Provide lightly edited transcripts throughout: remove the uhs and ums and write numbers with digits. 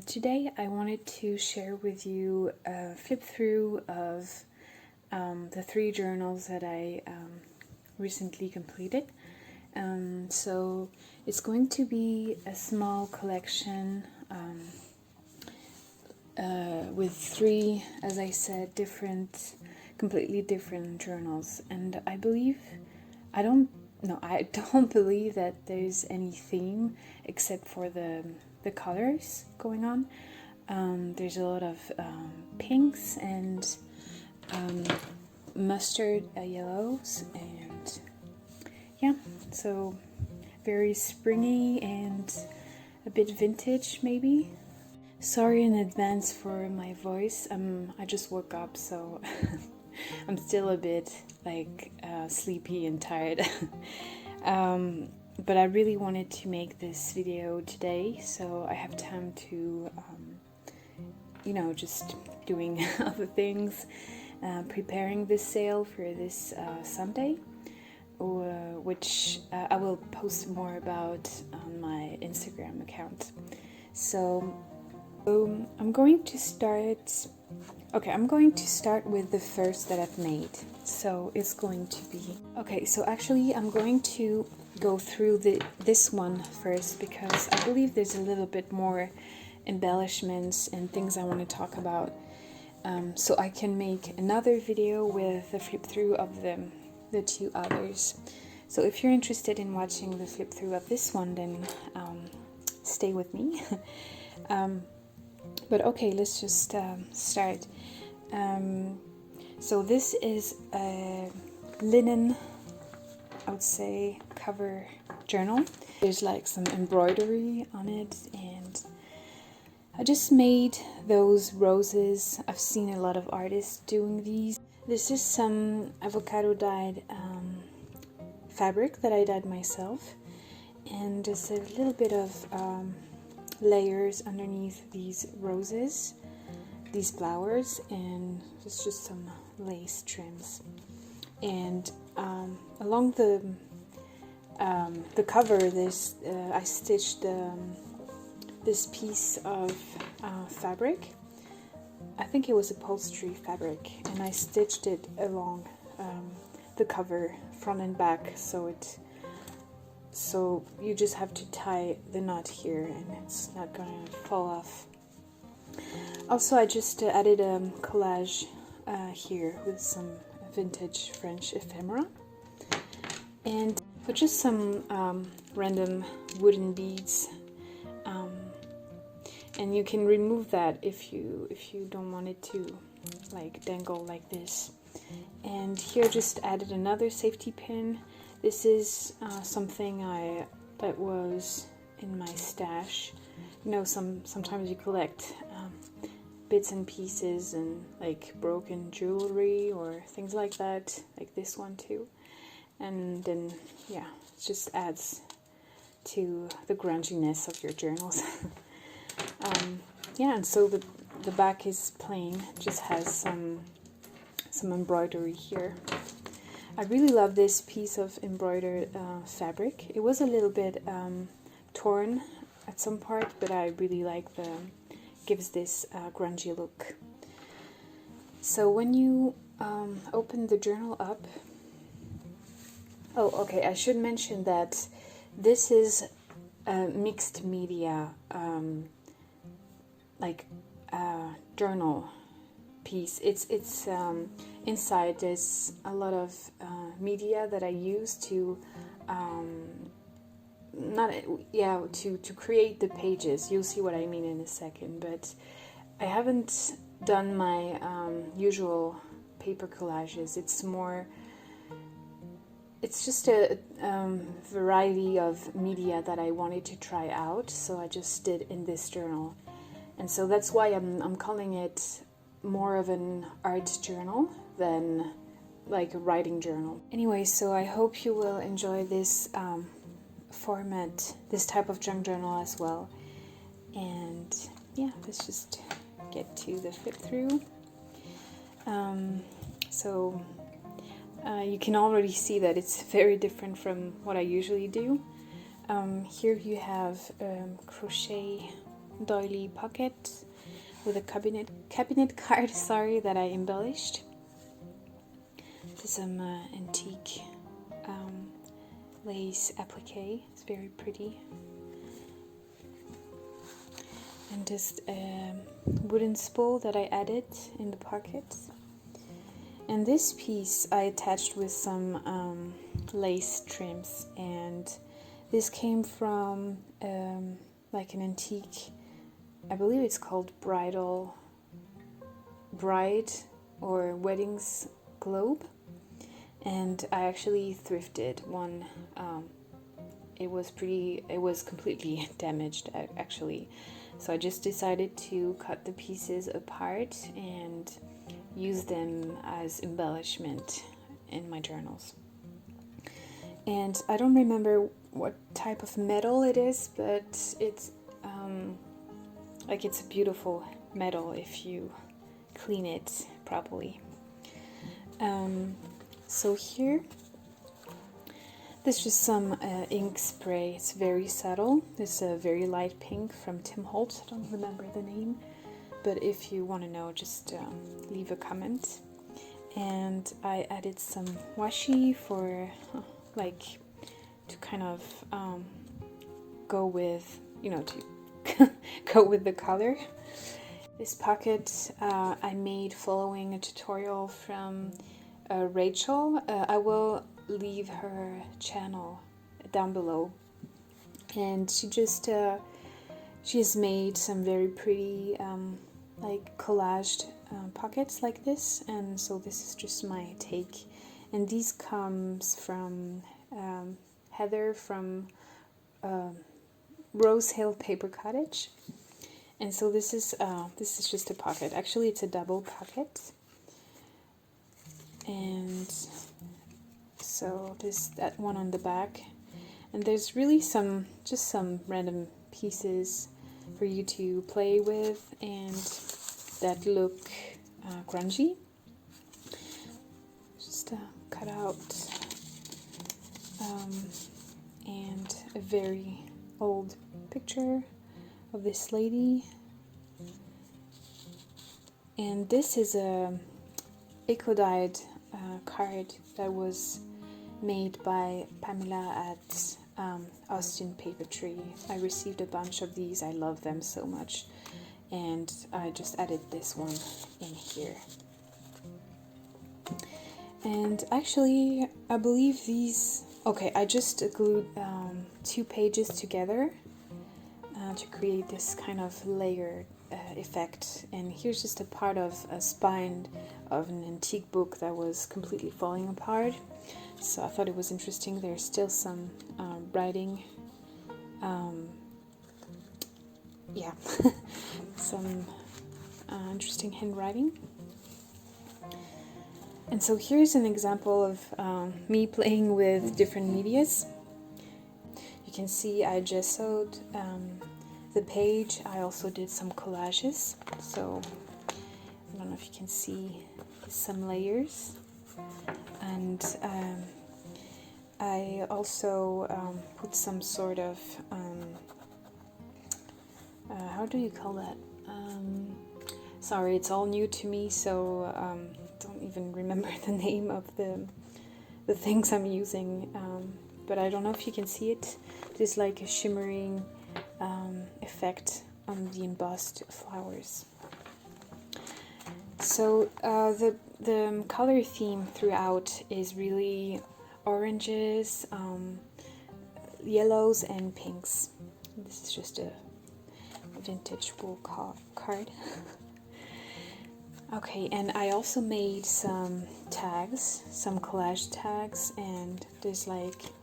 Today I wanted to share with you a flip through of the 3 journals that I recently completed. So it's going to be a small collection with 3, as I said, completely different journals. And I don't believe that there's any theme except for the colors going on. There's a lot of pinks and mustard yellows, and yeah, so very springy and a bit vintage maybe. Sorry in advance for my voice. I just woke up, so I'm still a bit sleepy and tired. But I really wanted to make this video today, so I have time to, just doing other things, preparing this sale for this Sunday, which I will post more about on my Instagram account. So I'm going to start with the first that I've made. So it's going to be... Okay, so actually I'm going to go through this one first, because I believe there's a little bit more embellishments and things I want to talk about. So I can make another video with a flip through of the 2 others. So if you're interested in watching the flip through of this one, then stay with me. But okay, let's just start. So this is a linen, I would say, cover journal. There's like some embroidery on it, and I just made those roses. I've seen a lot of artists doing these. This is some avocado dyed fabric that I dyed myself, and there's a little bit of layers underneath these roses, these flowers, and it's just some lace trims. And along the cover, I stitched this piece of fabric. I think it was upholstery fabric, and I stitched it along the cover, front and back, so you just have to tie the knot here and it's not going to fall off. Also, I just added a collage here with some vintage French ephemera, and with just some random wooden beads. And you can remove that if you don't want it to dangle like this. And here just added another safety pin. This is something that was in my stash. Sometimes you collect bits and pieces and broken jewelry or things like that, like this one too. And then it just adds to the grunginess of your journals. And so the back is plain, just has some embroidery here. I really love this piece of embroidered fabric. It was a little bit torn at some part, but I really like gives this grungy look. So when you open the journal up, I should mention that this is a mixed media journal piece. It's inside there's a lot of media that I use to to create the pages. You'll see what I mean in a second, but I haven't done my usual paper collages. It's just a variety of media that I wanted to try out, so I just did in this journal. And so that's why I'm calling it more of an art journal than a writing journal. Anyway, so I hope you will enjoy this format, this type of junk journal as well. And let's just get to the flip through. You can already see that it's very different from what I usually do. Here you have crochet doily pocket with a cabinet card, sorry, that I embellished. This is some antique lace applique. It's very pretty. And just a wooden spool that I added in the pocket. And this piece I attached with some lace trims, and this came from like an antique, I believe it's called bride or weddings globe, and I actually thrifted one. It was completely damaged actually, so I just decided to cut the pieces apart and use them as embellishment in my journals. And I don't remember what type of metal it is, but it's it's a beautiful metal if you clean it properly. So here, this is just some ink spray. It's very subtle. It's a very light pink from Tim Holtz. I don't remember the name, but if you want to know, just leave a comment. And I added some washi for to kind of go with, to go with the color. This pocket I made following a tutorial from Rachel. I will leave her channel down below, and she has made some very pretty collaged pockets like this, and so this is just my take. And these comes from Heather from Rose Hill Paper Cottage. And so this is just a pocket. Actually, it's a double pocket. And so that one on the back. And there's really some random pieces for you to play with and that look grungy. Just cut out and a very old picture of this lady. And this is a eco-dyed card that was made by Pamela at Austin Papertree. I received a bunch of these. I love them so much, and I just added this one in here. And actually, I believe these... Okay, I just glued 2 pages together to create this kind of layered effect. And here's just a part of a spine of an antique book that was completely falling apart. So I thought it was interesting. There's still some writing. Some interesting handwriting. And so here's an example of me playing with different medias. You can see I gessoed the page. I also did some collages. So I don't know if you can see some layers. And I also put some sort of, how do you call that? Sorry, it's all new to me, so don't even remember the name of the things I'm using. But I don't know if you can see it. There's like a shimmering effect on the embossed flowers. So the color theme throughout is really oranges, yellows, and pinks. This is just a vintage wool card. Okay, and I also made some tags, some collage tags, and there's like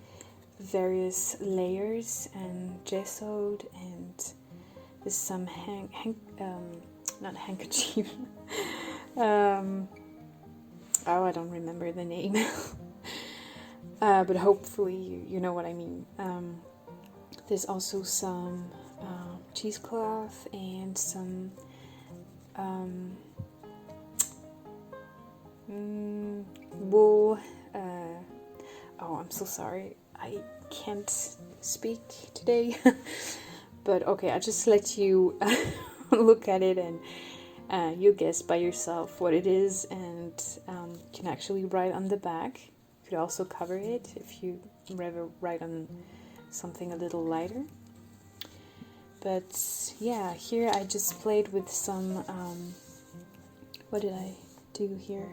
various layers and gessoed, and there's some not handkerchief. I don't remember the name. But hopefully you know what I mean. There's also some cheesecloth and some wool. Oh, I'm so sorry. I can't speak today. But okay, I just let you look at it, and you guess by yourself what it is, and you can actually write on the back. You could also cover it if you rather write on something a little lighter. But yeah, here I just played with some, what did I do here?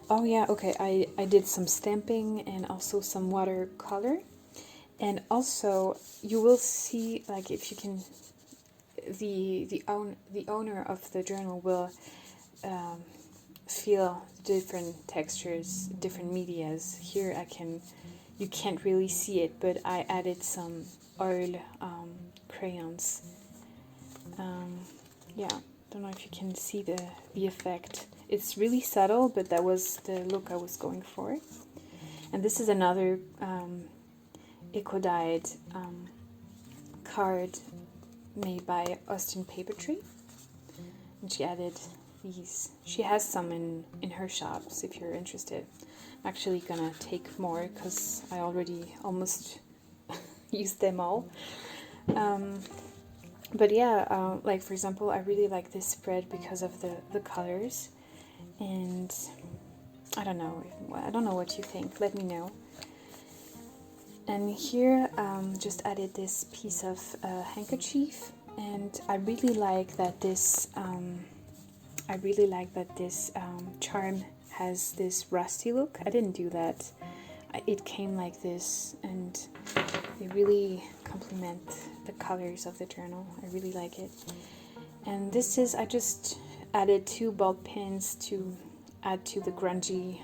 Oh yeah, okay, I did some stamping and also some watercolor. And also you will see, like, if you can, the owner of the journal will feel different textures, different medias. Here you can't really see it, but I added some oil crayons. Yeah, don't know if you can see the effect. It's really subtle, but that was the look I was going for. And this is another eco-dyed card made by Austin Papertree. And she added these. She has some in her shops if you're interested. I'm actually gonna take more because I already almost used them all. But yeah, like for example, I really like this spread because of the colors, and I don't know what you think. Let me know. And here, just added this piece of handkerchief, and I really like that this. Charm has this rusty look. I didn't do that. It came like this, and they really complement the colors of the journal. I really like it. And this is, I just added 2 ball pins to add to the grungy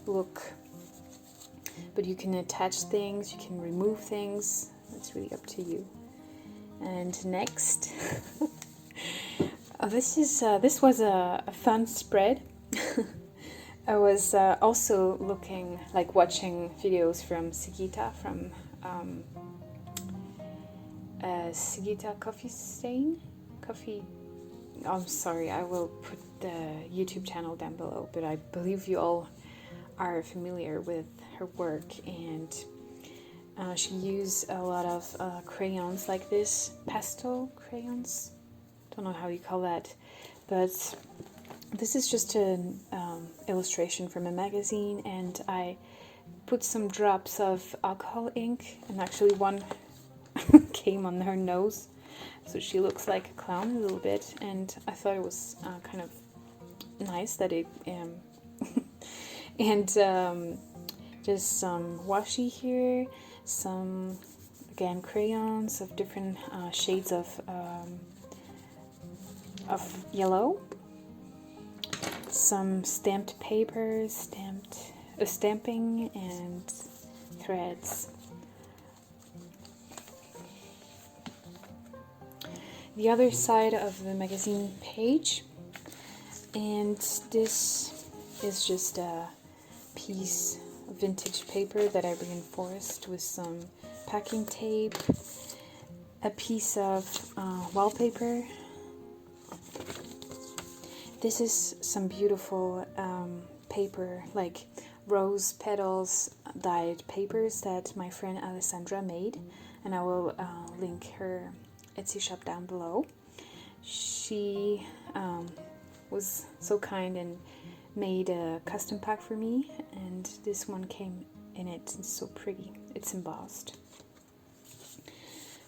look. But you can attach things, you can remove things. It's really up to you. And next, this was a fun spread. I was also watching videos from Sigita from Sigita Coffee. I'm sorry, I will put the YouTube channel down below, but I believe you all are familiar with her work, and she used a lot of crayons like this, pastel crayons. Don't know how you call that, but this is just an illustration from a magazine, and I put some drops of alcohol ink, and actually one came on her nose, so she looks like a clown a little bit, and I thought it was kind of nice that it and just some washi here, some, again, crayons of different shades of yellow, some stamped paper, stamping, and threads. The other side of the magazine page, and this is just a piece of vintage paper that I reinforced with some packing tape, a piece of wallpaper. This is some beautiful paper, like rose petals dyed papers that my friend Alessandra made, and I will link her Etsy shop down below. She was so kind and made a custom pack for me, and this one came in it. It's so pretty. It's embossed.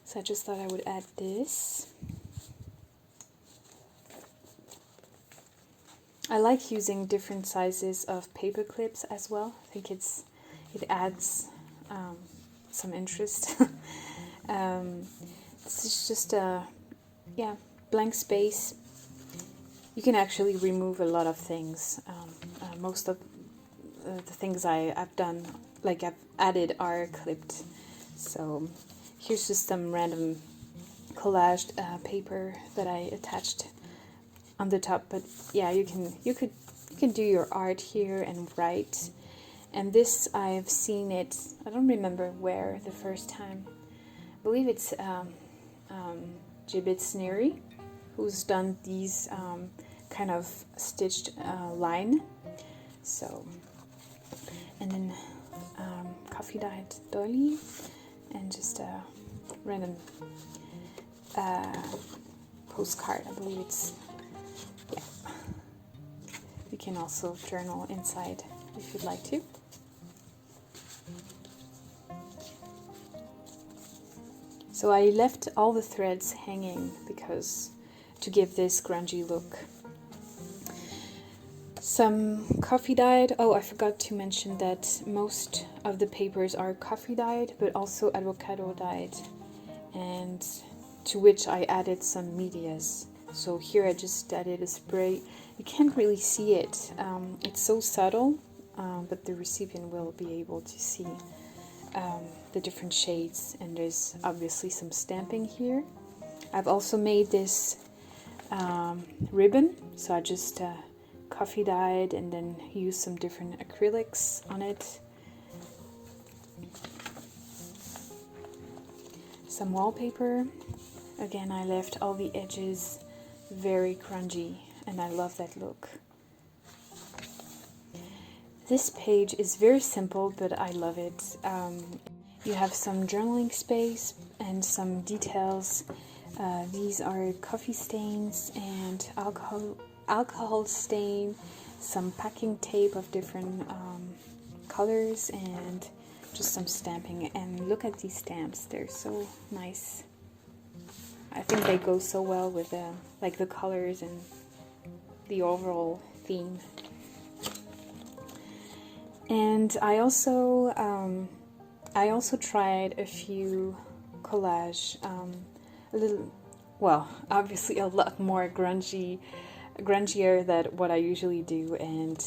So I just thought I would add this. I like using different sizes of paper clips as well. I think it adds some interest. This is just a blank space. You can actually remove a lot of things. Most of the things I've done, like I've added, are clipped. So here's just some random collaged paper that I attached on the top. But yeah, you can do your art here and write. And this, I've seen it, I don't remember where the first time. I believe it's Gibbet Sneery, who's done these kind of stitched line. So, and then coffee dyed dolly, and just a random postcard. I believe it's, yeah. You can also journal inside if you'd like to. So I left all the threads hanging because to give this grungy look. Some coffee dyed. Oh, I forgot to mention that most of the papers are coffee dyed, but also avocado dyed, and to which I added some medias. So here I just added a spray. You can't really see it. It's so subtle, but the recipient will be able to see the different shades, and there's obviously some stamping here. I've also made this ribbon, so I just coffee dyed and then use some different acrylics on it. Some wallpaper. Again, I left all the edges very grungy and I love that look. This page is very simple, but I love it. You have some journaling space and some details. These are coffee stains and alcohol stain, some packing tape of different colors, and just some stamping. And look at these stamps, they're so nice. I think they go so well with like the colors and the overall theme. And I also tried a few collage, a little, well, obviously a lot more grungier than what I usually do, and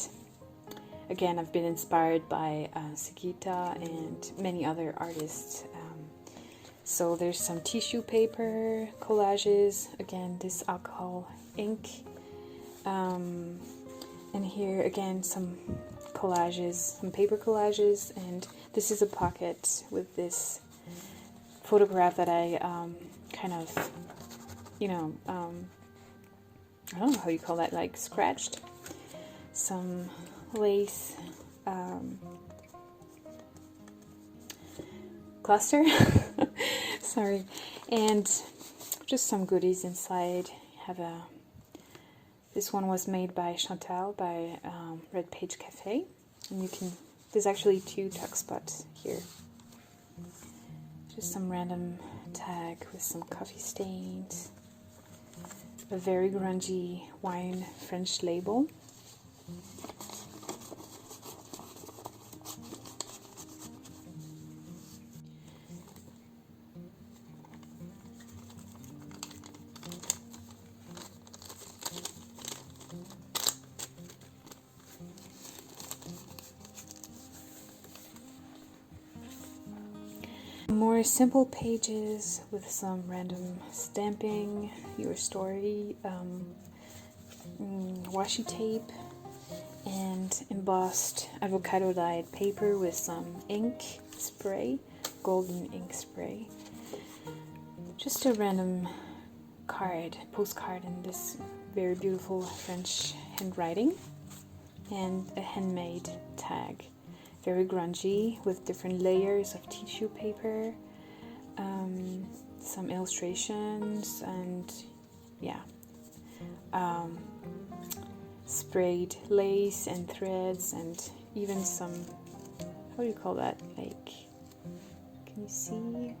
again I've been inspired by Sigita and many other artists. So there's some tissue paper collages, again this alcohol ink, and here again some collages, some paper collages, and this is a pocket with this photograph that I kind of, you know, I don't know how you call that, like scratched. Some lace cluster, sorry, and just some goodies inside. Have a, this one was made by Chantal by Red Page Cafe, and you can, there's actually 2 tuck spots here. Just some random tag with some coffee stains, a very grungy wine French label. More simple pages with some random stamping, your story, washi tape, and embossed avocado dyed paper with some ink spray, golden ink spray. Just a random card, postcard in this very beautiful French handwriting, and a handmade tag. Very grungy with different layers of tissue paper, some illustrations, and yeah, sprayed lace and threads, and even some, how do you call that, like, can you see it?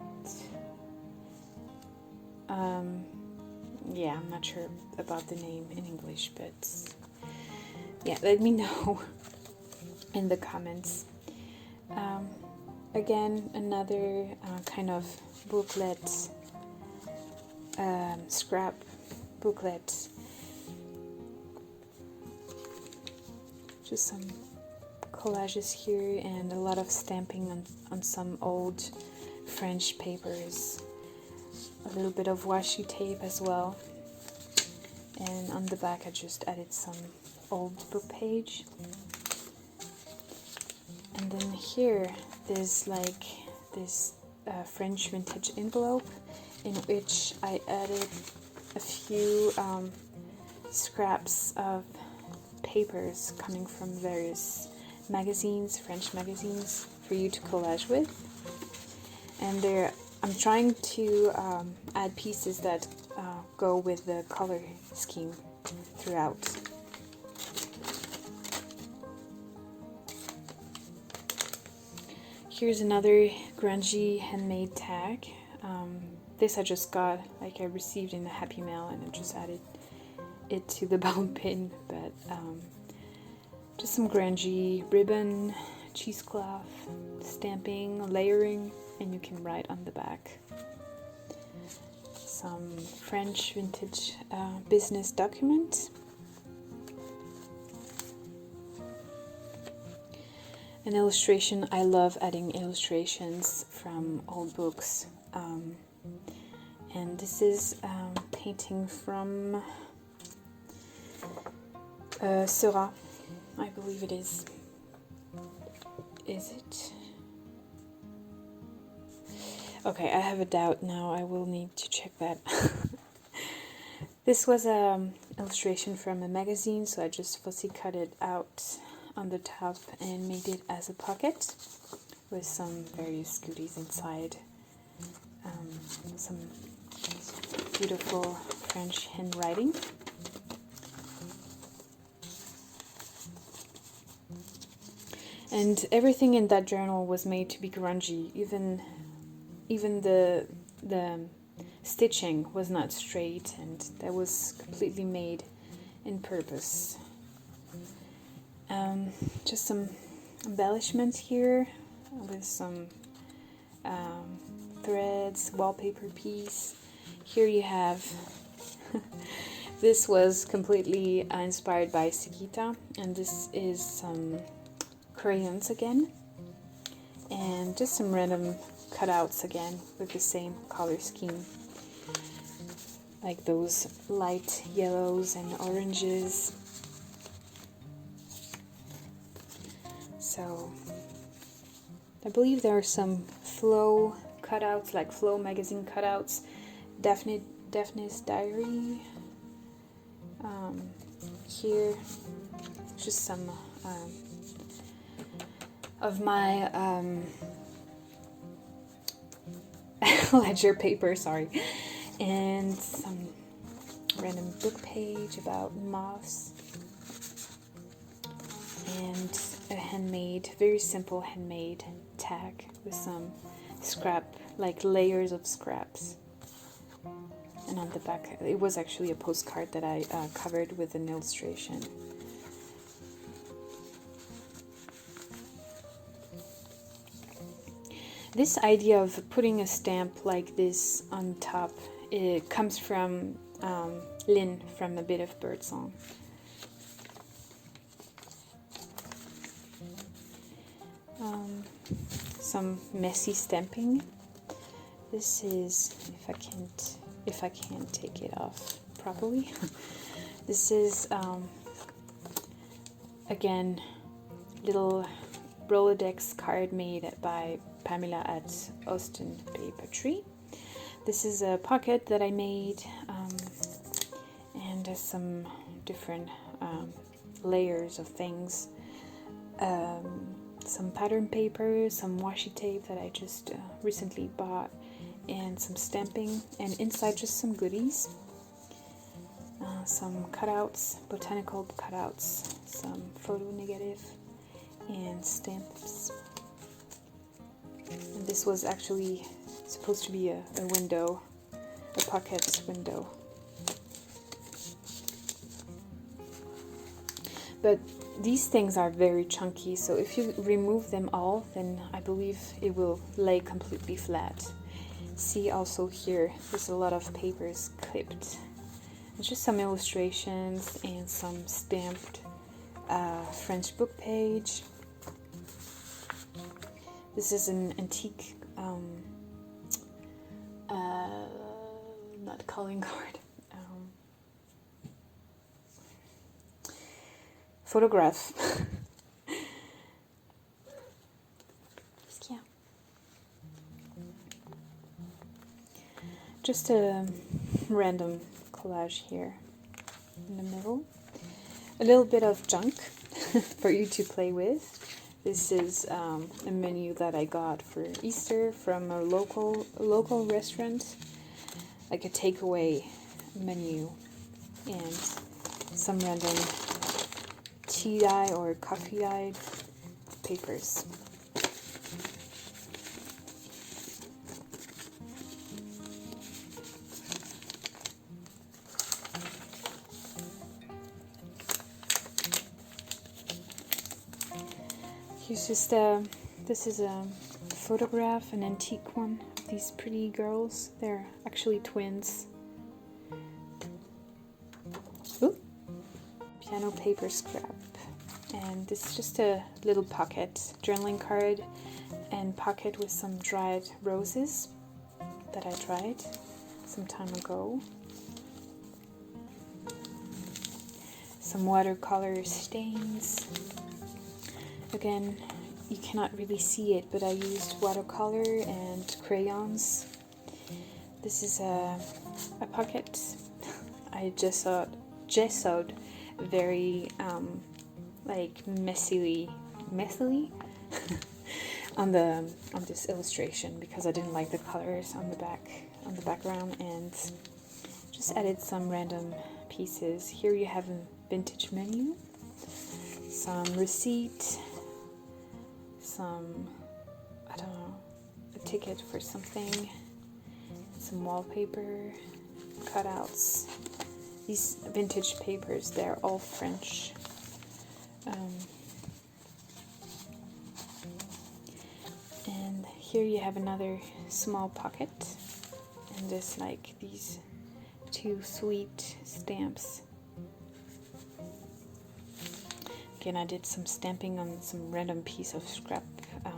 Yeah, I'm not sure about the name in English, but yeah, let me know in the comments. Again, another kind of booklet, scrap booklet. Just some collages here and a lot of stamping on some old French papers. A little bit of washi tape as well. And on the back I just added some old book page. And then here there's like this French vintage envelope in which I added a few scraps of papers coming from various magazines, French magazines, for you to collage with. And they're I'm trying to add pieces that go with the color scheme throughout. Here's another grungy handmade tag. This I just got, like I received in a Happy Mail, and I just added it to the bowl pin, but just some grungy ribbon, cheesecloth, stamping, layering, and you can write on the back. Some French vintage business document. An illustration. I love adding illustrations from old books. And this is painting from Seurat, I believe it is. Is it? Okay, I have a doubt now. I will need to check that. This was an illustration from a magazine, so I just fussy cut it out on the top and made it as a pocket with some various goodies inside. Some beautiful French handwriting. And everything in that journal was made to be grungy. Even the stitching was not straight, and that was completely made in purpose. Just some embellishments here with some threads, wallpaper piece. Here you have this was completely inspired by Sigita, and this is some crayons again, and just some random cutouts again with the same color scheme, like those light yellows and oranges. So I believe there are some Flow cutouts, like Flow magazine cutouts, Daphne's Diary. Here, just some of my ledger paper, sorry, and some random book page about moths, and a handmade, very simple handmade tag with some scrap, like layers of scraps. And on the back, it was actually a postcard that I covered with an illustration. This idea of putting a stamp like this on top, it comes from Lynn from A Bit of Birdsong. Some messy stamping. This is, if I can't take it off properly. This is again little Rolodex card made by Pamela at Austin Papery. This is a pocket that I made, and some different layers of things. Some pattern paper, some washi tape that I just recently bought, and some stamping, and inside just some goodies. Some cutouts, botanical cutouts, some photo negative, and stamps. And this was actually supposed to be a window, a pocket window. But these things are very chunky, so if you remove them all, then I believe it will lay completely flat. See also here, there's a lot of papers clipped. It's just some illustrations and some stamped French book page. This is an antique, not calling card, photograph. Yeah. Just a random collage here in the middle. A little bit of junk for you to play with. This is a menu that I got for Easter from a local restaurant, like a takeaway menu, and some random tea dye or coffee dye papers. Here's just this is a photograph, an antique one of these pretty girls. They're actually twins. Ooh. Piano paper scrap. And this is just a little pocket, journaling card and pocket with some dried roses that I tried some time ago. Some watercolor stains. Again, you cannot really see it, but I used watercolor and crayons. This is a pocket I gessoed very like messily on this illustration because I didn't like the colors on the background, and just added some random pieces. Here you have a vintage menu, some receipt, some, I don't know, a ticket for something, some wallpaper, cutouts. These vintage papers, they're all French. And here you have another small pocket, and there's like these 2 sweet stamps. Again, I did some stamping on some random piece of scrap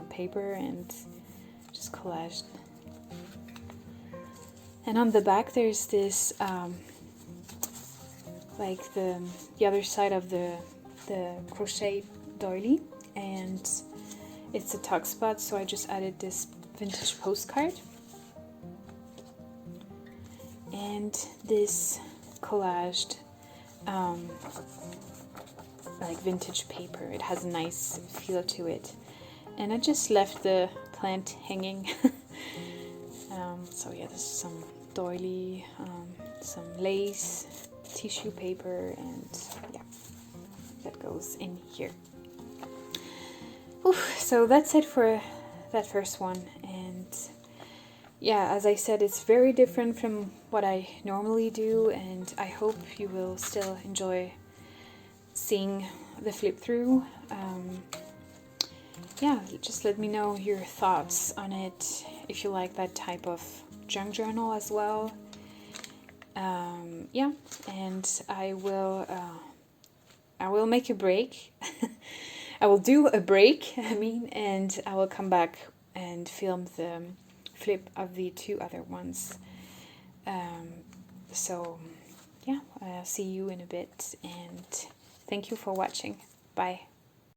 paper and just collaged. And on the back there's this like the other side of the crochet doily, and it's a tuck spot, so I just added this vintage postcard and this collaged like vintage paper. It has a nice feel to it, and I just left the plant hanging. So yeah, there's some doily, some lace, tissue paper, and yeah, that goes in here. Whew, so that's it for that first one, and yeah, as I said, it's very different from what I normally do, and I hope you will still enjoy seeing the flip through. Yeah, just let me know your thoughts on it, if you like that type of junk journal as well. Yeah, and I will make a break. I will do a break, and I will come back and film the flip of the 2 other ones. So yeah, I'll see you in a bit, and thank you for watching. Bye.